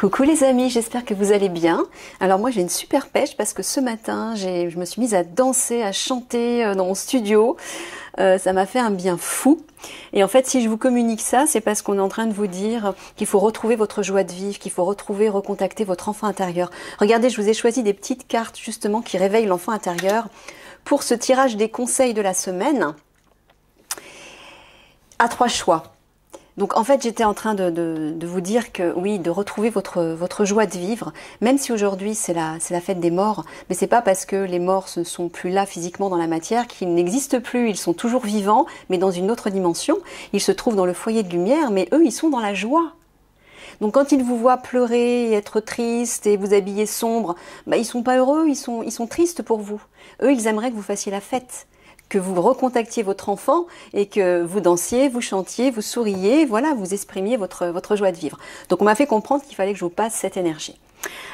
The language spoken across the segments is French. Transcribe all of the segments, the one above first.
Coucou les amis, j'espère que vous allez bien. Alors moi j'ai une super pêche parce que ce matin je me suis mise à danser, à chanter dans mon studio. Ça m'a fait un bien fou. Et en fait si je vous communique ça, c'est parce qu'on est en train de vous dire qu'il faut retrouver votre joie de vivre, qu'il faut recontacter votre enfant intérieur. Regardez, je vous ai choisi des petites cartes justement qui réveillent l'enfant intérieur pour ce tirage des conseils de la semaine à 3 choix. Donc en fait j'étais en train de vous dire que oui, de retrouver votre joie de vivre, même si aujourd'hui c'est la fête des morts, mais c'est pas parce que les morts ne sont plus là physiquement dans la matière qu'ils n'existent plus, ils sont toujours vivants, mais dans une autre dimension. Ils se trouvent dans le foyer de lumière, mais eux ils sont dans la joie. Donc quand ils vous voient pleurer et être tristes et vous habiller sombre, bah, ils sont pas heureux, ils sont tristes pour vous. Eux ils aimeraient que vous fassiez la fête, que vous recontactiez votre enfant et que vous dansiez, vous chantiez, vous souriez, voilà, vous exprimiez votre joie de vivre. Donc on m'a fait comprendre qu'il fallait que je vous passe cette énergie.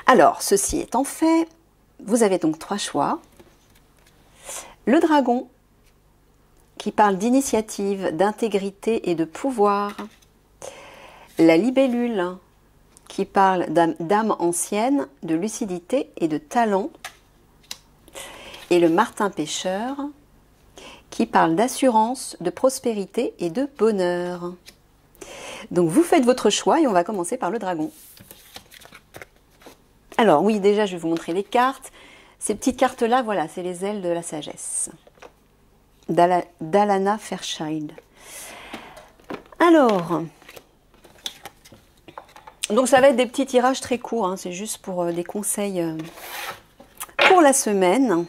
Alors, ceci étant fait, vous avez donc 3 choix. Le dragon, qui parle d'initiative, d'intégrité et de pouvoir. La libellule, qui parle d'âme ancienne, de lucidité et de talent. Et le martin pêcheur, qui parle d'assurance, de prospérité et de bonheur. Donc vous faites votre choix et on va commencer par le dragon. Alors oui, déjà je vais vous montrer les cartes. Ces petites cartes-là, voilà, c'est les ailes de la sagesse. d'Alana Fairchild. Alors, donc ça va être des petits tirages très courts, hein, c'est juste pour des conseils pour la semaine.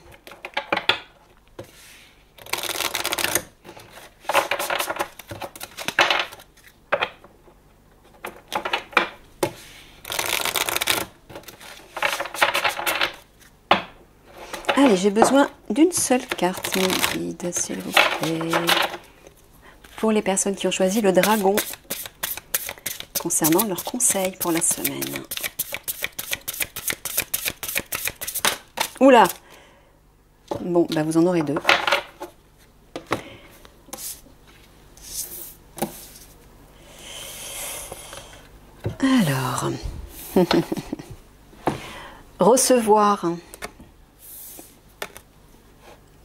Allez, j'ai besoin d'une seule carte, mes guides, s'il vous plaît. Pour les personnes qui ont choisi le dragon, concernant leurs conseils pour la semaine. Oula! Bon, bah vous en aurez 2. Alors, recevoir.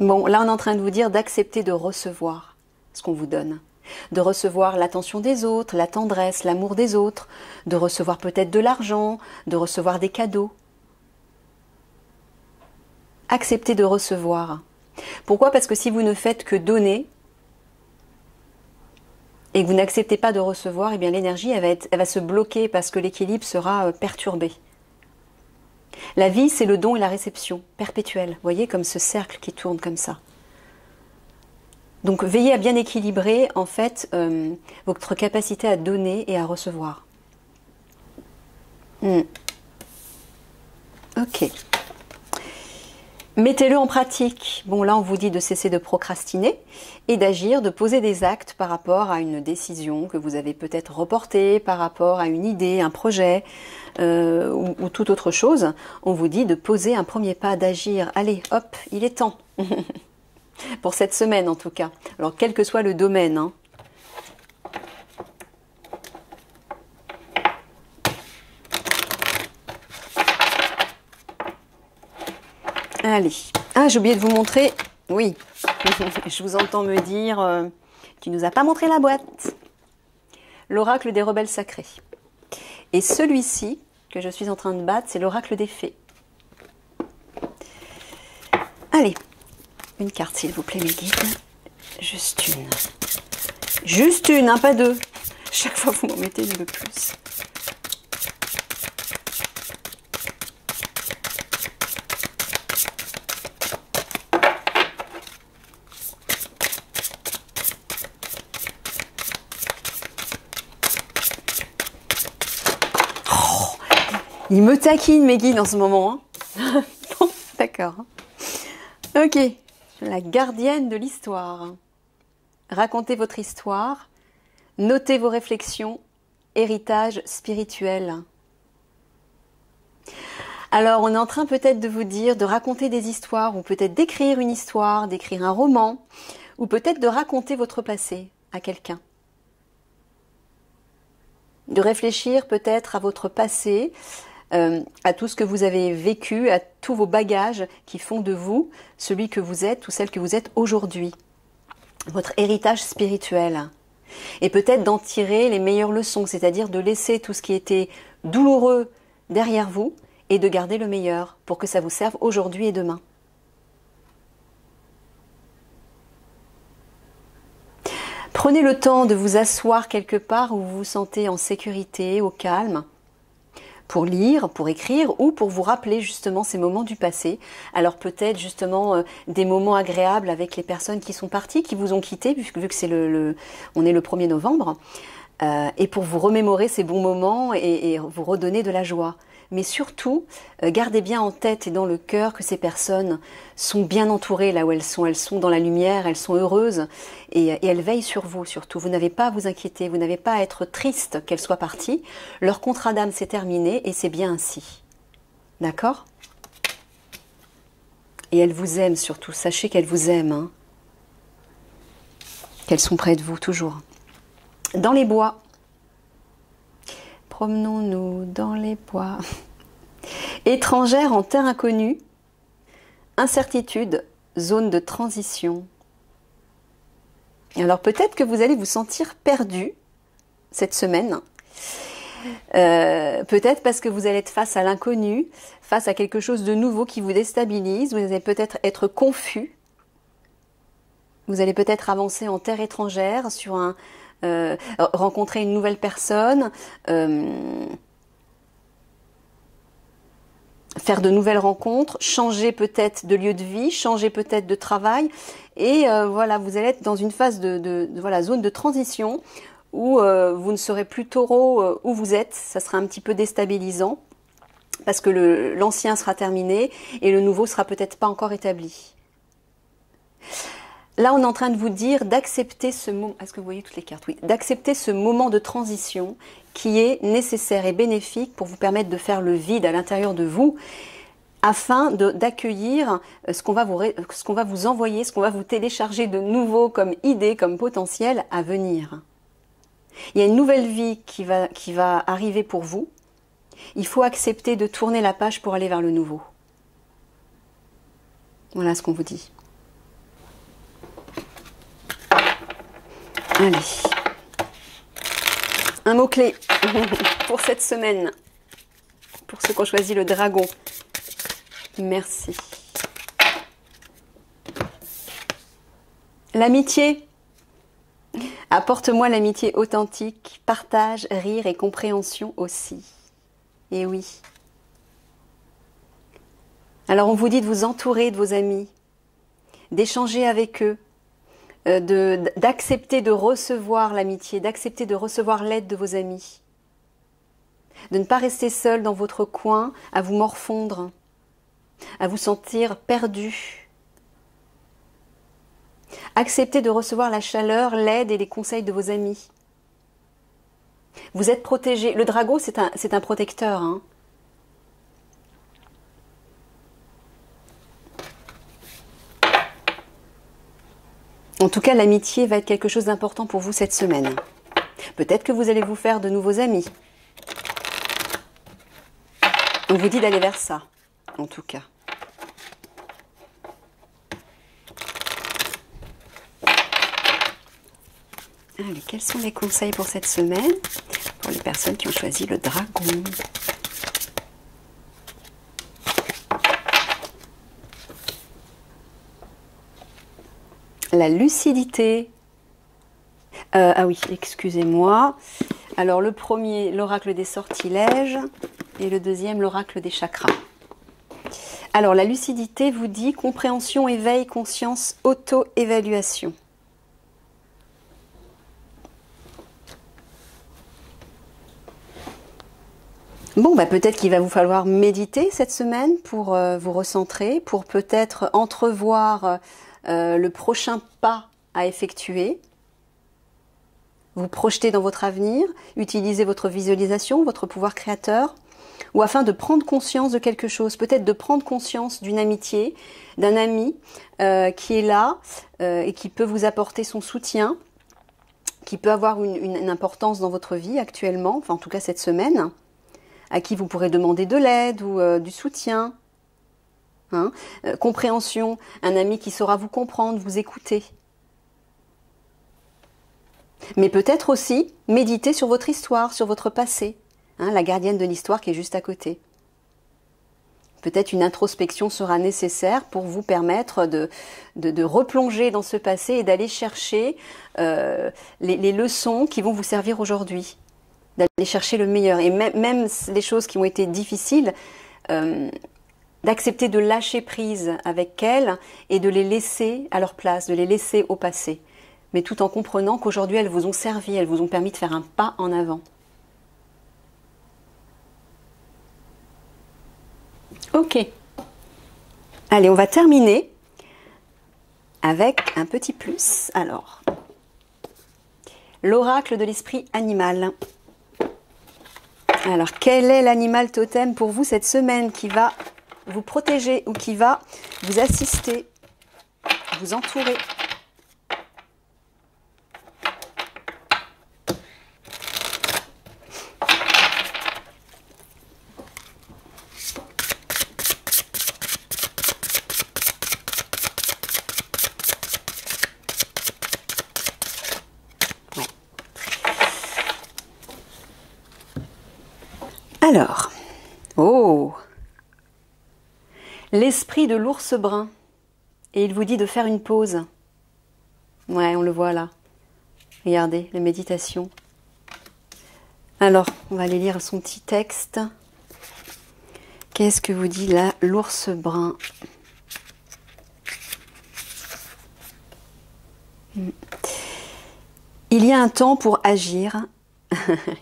Bon, là on est en train de vous dire d'accepter de recevoir ce qu'on vous donne. De recevoir l'attention des autres, la tendresse, l'amour des autres, de recevoir peut-être de l'argent, de recevoir des cadeaux. Accepter de recevoir. Pourquoi? Parce que si vous ne faites que donner et que vous n'acceptez pas de recevoir, eh bien l'énergie elle va se bloquer parce que l'équilibre sera perturbé. La vie, c'est le don et la réception perpétuelle. Vous voyez, comme ce cercle qui tourne comme ça. Donc, veillez à bien équilibrer, en fait, votre capacité à donner et à recevoir. Ok. Mettez-le en pratique. Bon, là, on vous dit de cesser de procrastiner et d'agir, de poser des actes par rapport à une décision que vous avez peut-être reportée, par rapport à une idée, un projet ou toute autre chose. On vous dit de poser un premier pas, d'agir. Allez, hop, il est temps. Pour cette semaine, en tout cas. Alors, quel que soit le domaine, hein. Allez. Ah, j'ai oublié de vous montrer. Oui. Je vous entends me dire tu nous as pas montré la boîte. L'oracle des rebelles sacrés. Et celui-ci, que je suis en train de battre, c'est l'oracle des fées. Allez. Une carte, s'il vous plaît, mes guides. Juste une. Juste une, hein, pas 2. Chaque fois, vous m'en mettez une de plus. Il me taquine, mes guides, en ce moment. Hein. Bon, d'accord. Ok. La gardienne de l'histoire. Racontez votre histoire. Notez vos réflexions. Héritage spirituel. Alors, on est en train peut-être de vous dire de raconter des histoires, ou peut-être d'écrire une histoire, d'écrire un roman, ou peut-être de raconter votre passé à quelqu'un. de réfléchir peut-être à votre passé, à tout ce que vous avez vécu, à tous vos bagages qui font de vous celui que vous êtes ou celle que vous êtes aujourd'hui. Votre héritage spirituel. Et peut-être d'en tirer les meilleures leçons, c'est-à-dire de laisser tout ce qui était douloureux derrière vous et de garder le meilleur pour que ça vous serve aujourd'hui et demain. Prenez le temps de vous asseoir quelque part où vous vous sentez en sécurité, au calme, pour lire, pour écrire ou pour vous rappeler justement ces moments du passé. Alors peut-être justement des moments agréables avec les personnes qui sont parties, qui vous ont quitté, vu que c'est on est le 1er novembre, et pour vous remémorer ces bons moments et vous redonner de la joie. Mais surtout, gardez bien en tête et dans le cœur que ces personnes sont bien entourées là où elles sont. Elles sont dans la lumière, elles sont heureuses et elles veillent sur vous surtout. Vous n'avez pas à vous inquiéter, vous n'avez pas à être triste qu'elles soient parties. Leur contrat d'âme s'est terminé et c'est bien ainsi. D'accord? Et elles vous aiment surtout. Sachez qu'elles vous aiment. Hein. Qu'elles sont près de vous toujours. Dans les bois. Promenons-nous dans les bois. Étrangère en terre inconnue, incertitude, zone de transition. Alors peut-être que vous allez vous sentir perdu cette semaine. Peut-être parce que vous allez être face à l'inconnu, face à quelque chose de nouveau qui vous déstabilise. Vous allez peut-être être confus. Vous allez peut-être avancer en terre étrangère sur rencontrer une nouvelle personne, faire de nouvelles rencontres, changer peut-être de lieu de vie, changer peut-être de travail. Et voilà, vous allez être dans une phase de zone de transition où vous ne serez plus taureau où vous êtes. Ça sera un petit peu déstabilisant parce que l'ancien sera terminé et le nouveau sera peut-être pas encore établi. Là, on est en train de vous dire d'accepter ce moment. Est-ce que vous voyez toutes les cartes? Oui. D'accepter ce moment de transition qui est nécessaire et bénéfique pour vous permettre de faire le vide à l'intérieur de vous, afin d'accueillir ce qu'on va vous envoyer, ce qu'on va vous télécharger de nouveau comme idée, comme potentiel à venir. Il y a une nouvelle vie qui va arriver pour vous. Il faut accepter de tourner la page pour aller vers le nouveau. Voilà ce qu'on vous dit. Allez, un mot-clé pour cette semaine, pour ceux qui ont choisi le dragon. Merci. L'amitié. Apporte-moi l'amitié authentique, partage, rire et compréhension aussi. Et oui. Alors on vous dit de vous entourer de vos amis, d'échanger avec eux, d'accepter de recevoir l'amitié, d'accepter de recevoir l'aide de vos amis, de ne pas rester seul dans votre coin, à vous morfondre, à vous sentir perdu. Acceptez de recevoir la chaleur, l'aide et les conseils de vos amis. Vous êtes protégé. Le dragon, c'est un protecteur. Hein. En tout cas, l'amitié va être quelque chose d'important pour vous cette semaine. Peut-être que vous allez vous faire de nouveaux amis. On vous dit d'aller vers ça, en tout cas. Allez, quels sont les conseils pour cette semaine pour les personnes qui ont choisi le dragon? La lucidité. Ah oui, excusez-moi. Alors le premier, l'oracle des sortilèges, et le deuxième, l'oracle des chakras. Alors la lucidité vous dit compréhension, éveil, conscience, auto-évaluation. Bon, bah peut-être qu'il va vous falloir méditer cette semaine pour vous recentrer, pour peut-être entrevoir le prochain pas à effectuer. Vous projeter dans votre avenir, utiliser votre visualisation, votre pouvoir créateur, ou afin de prendre conscience de quelque chose, peut-être de prendre conscience d'une amitié, d'un ami qui est là et qui peut vous apporter son soutien, qui peut avoir une importance dans votre vie actuellement, enfin en tout cas cette semaine, à qui vous pourrez demander de l'aide ou du soutien. Hein, compréhension, un ami qui saura vous comprendre, vous écouter. Mais peut-être aussi méditer sur votre histoire, sur votre passé, hein, la gardienne de l'histoire qui est juste à côté. Peut-être une introspection sera nécessaire pour vous permettre de replonger dans ce passé et d'aller chercher les leçons qui vont vous servir aujourd'hui, d'aller chercher le meilleur. Et même les choses qui ont été difficiles, d'accepter de lâcher prise avec elles et de les laisser à leur place, de les laisser au passé. Mais tout en comprenant qu'aujourd'hui, elles vous ont servi, elles vous ont permis de faire un pas en avant. Ok. Allez, on va terminer avec un petit plus. Alors, l'oracle de l'esprit animal. Alors, quel est l'animal totem pour vous cette semaine qui va vous protéger ou qui va vous assister, vous entourer? Ouais. Alors, oh! L'esprit de l'ours brun. Et il vous dit de faire une pause. Ouais, on le voit là. Regardez, les méditations. Alors, on va aller lire son petit texte. Qu'est-ce que vous dit là, l'ours brun? Il y a un temps pour agir,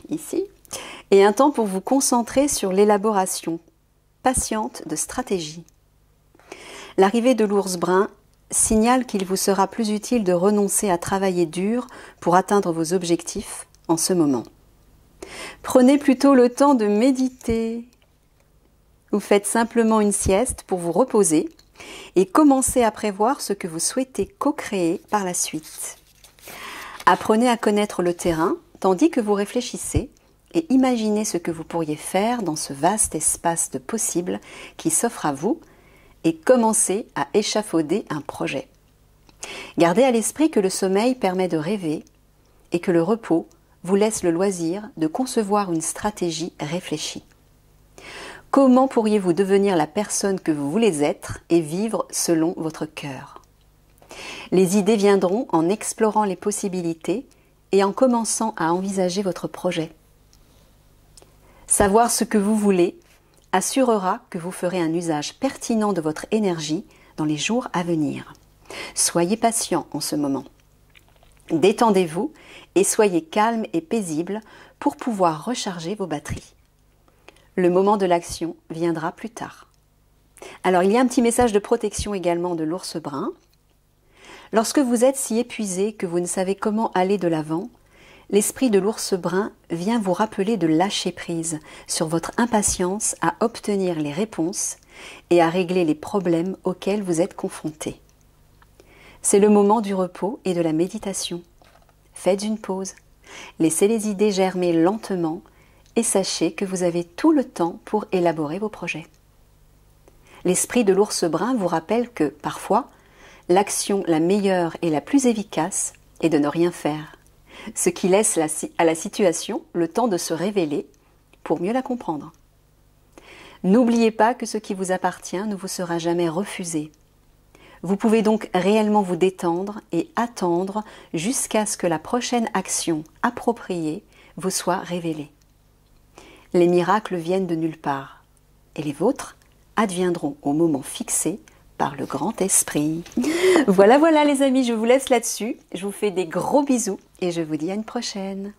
ici, et un temps pour vous concentrer sur l'élaboration patiente de stratégies. L'arrivée de l'ours brun signale qu'il vous sera plus utile de renoncer à travailler dur pour atteindre vos objectifs en ce moment. Prenez plutôt le temps de méditer. Vous faites simplement une sieste pour vous reposer et commencez à prévoir ce que vous souhaitez co-créer par la suite. Apprenez à connaître le terrain tandis que vous réfléchissez et imaginez ce que vous pourriez faire dans ce vaste espace de possibles qui s'offre à vous et commencez à échafauder un projet. Gardez à l'esprit que le sommeil permet de rêver et que le repos vous laisse le loisir de concevoir une stratégie réfléchie. Comment pourriez-vous devenir la personne que vous voulez être et vivre selon votre cœur? Les idées viendront en explorant les possibilités et en commençant à envisager votre projet. Savoir ce que vous voulez assurera que vous ferez un usage pertinent de votre énergie dans les jours à venir. Soyez patient en ce moment. Détendez-vous et soyez calme et paisible pour pouvoir recharger vos batteries. Le moment de l'action viendra plus tard. Alors, il y a un petit message de protection également de l'ours brun. Lorsque vous êtes si épuisé que vous ne savez comment aller de l'avant, l'esprit de l'ours brun vient vous rappeler de lâcher prise sur votre impatience à obtenir les réponses et à régler les problèmes auxquels vous êtes confrontés. C'est le moment du repos et de la méditation. Faites une pause, laissez les idées germer lentement et sachez que vous avez tout le temps pour élaborer vos projets. L'esprit de l'ours brun vous rappelle que, parfois, l'action la meilleure et la plus efficace est de ne rien faire, ce qui laisse à la situation le temps de se révéler pour mieux la comprendre. N'oubliez pas que ce qui vous appartient ne vous sera jamais refusé. Vous pouvez donc réellement vous détendre et attendre jusqu'à ce que la prochaine action appropriée vous soit révélée. Les miracles viennent de nulle part, et les vôtres adviendront au moment fixé par le grand esprit. Voilà les amis, je vous laisse là-dessus. Je vous fais des gros bisous et je vous dis à une prochaine.